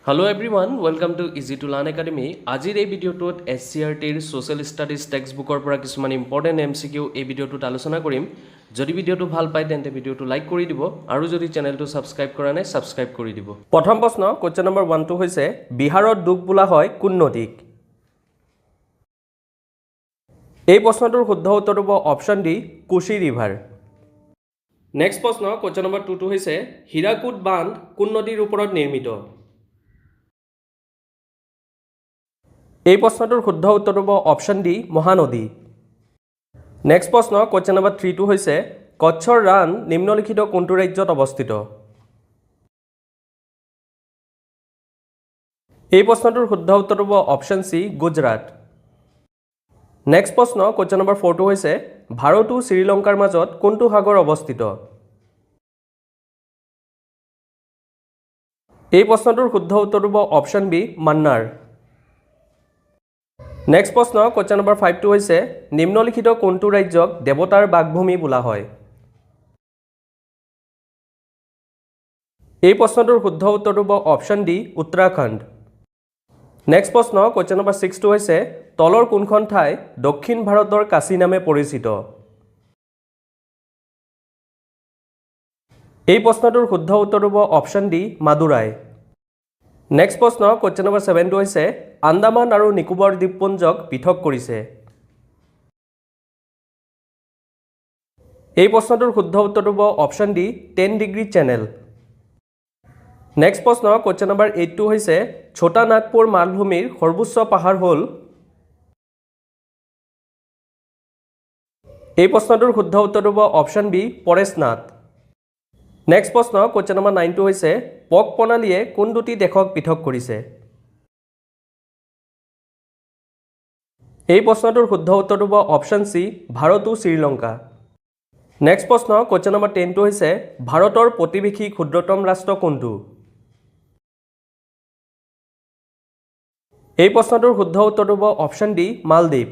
Hello everyone, welcome to Easy to Learn Academy. আজিৰ এই ভিডিঅ'টোত SCRTৰ সোশ্যাল ষ্টাডিজ টেক্সটবুকৰ পৰা কিছুমান ইম্পৰ্টেণ্ট MCQ এই ভিডিঅ'টোত আলোচনা কৰিম। যদি ভিডিঅ'টো ভাল পায় তেন্তে ভিডিঅ'টো লাইক কৰি দিব আৰু যদি চেনেলটো সাবস্ক্ৰাইব কৰা নাই সাবস্ক্ৰাইব কৰি দিব। প্ৰথম প্ৰশ্ন কোৱেশ্চন নম্বৰ 1 টো হৈছে বিহাৰত ডুব বোলা হয় কোন নদীক? এই প্ৰশ্নটোৰ শুদ্ধ উত্তৰ হ'ব option D Kochi river. Next প্ৰশ্ন কোৱেশ্চন নম্বৰ 2 টো হৈছে হীৰাকুদ বান্ধ কোন নদীৰ ওপৰত নিৰ্মিত? এই প্ৰশ্নটোৰ শুদ্ধ উত্তৰ হ'ব অপচন ডি মহানদী। নেক্সট প্ৰশ্ন কোৱেশ্চন নম্বৰ 3 টো হৈছে কচ্ছৰ ৰাণ নিম্নলিখিত কোনটো ৰাজ্যত অৱস্থিত? এই প্ৰশ্নটোৰ শুদ্ধ উত্তৰ হ'ব অপচন সি গুজৰাট। নেক্সট প্ৰশ্ন কোৱেশ্চন নম্বৰ 4 টো হৈছে ভাৰত আৰু শ্ৰীলংকাৰ মাজত কোনটো সাগৰ অৱস্থিত? এই প্ৰশ্নটোৰ শুদ্ধ উত্তৰ হ'ব অপচন বি মান্নাৰ। নেক্সট প্ৰশ্ন কোৱেশ্চন নম্বৰ 5 টো হৈছে নিম্নলিখিত কোনটো ৰাজ্যক দেৱতাৰ বাগভূমি বোলা হয়? এই প্ৰশ্নটোৰ শুদ্ধ উত্তৰ হ'ব অপচন ডি উত্তৰাখণ্ড। নেক্সট প্ৰশ্ন কোৱেশ্চন নম্বৰ 6 টো হৈছে তলৰ কোনখন ঠাই দক্ষিণ ভাৰতৰ কাশী নামে পৰিচিত? এই প্ৰশ্নটোৰ শুদ্ধ উত্তৰ হ'ব অপচন ডি মাদুৰাই। নেক্সট প্ৰশ্ন কোৱেশ্চন নম্বৰ 7 টো হৈছে আন্দামান আৰু নিকোবৰ দ্বীপপুঞ্জক পৃথক কৰিছে। এই প্ৰশ্নটোৰ শুদ্ধ উত্তৰ হ'ব option D 10 degree channel. Next প্ৰশ্ন কোৱেশ্চন নম্বৰ 8 টো হৈছে ছোটা নাগপুৰ মালভূমিৰ সৰ্বোচ্চ পাহাৰ হ'ল? এই প্ৰশ্নটোৰ শুদ্ধ উত্তৰ হ'ব অপচন বি পৰেশনাথ। নেক্সট প্ৰশ্ন কোৱেশ্চন নম্বৰ 9 টো হৈছে পক প্ৰণালীয়ে কোন দুটি দেশক পৃথক কৰিছে? এই প্ৰশ্নটোৰ শুদ্ধ উত্তৰ হ'ব অপচন সি ভাৰত আৰু শ্ৰীলংকা। নেক্সট প্ৰশ্ন কোৱেশ্চন নম্বৰ 10 টো হৈছে ভাৰতৰ প্ৰতিবেশী ক্ষুদ্ৰতম ৰাষ্ট্ৰ কোনটো? এই প্ৰশ্নটোৰ শুদ্ধ উত্তৰ হ'ব অপচন ডি মালদ্বীপ।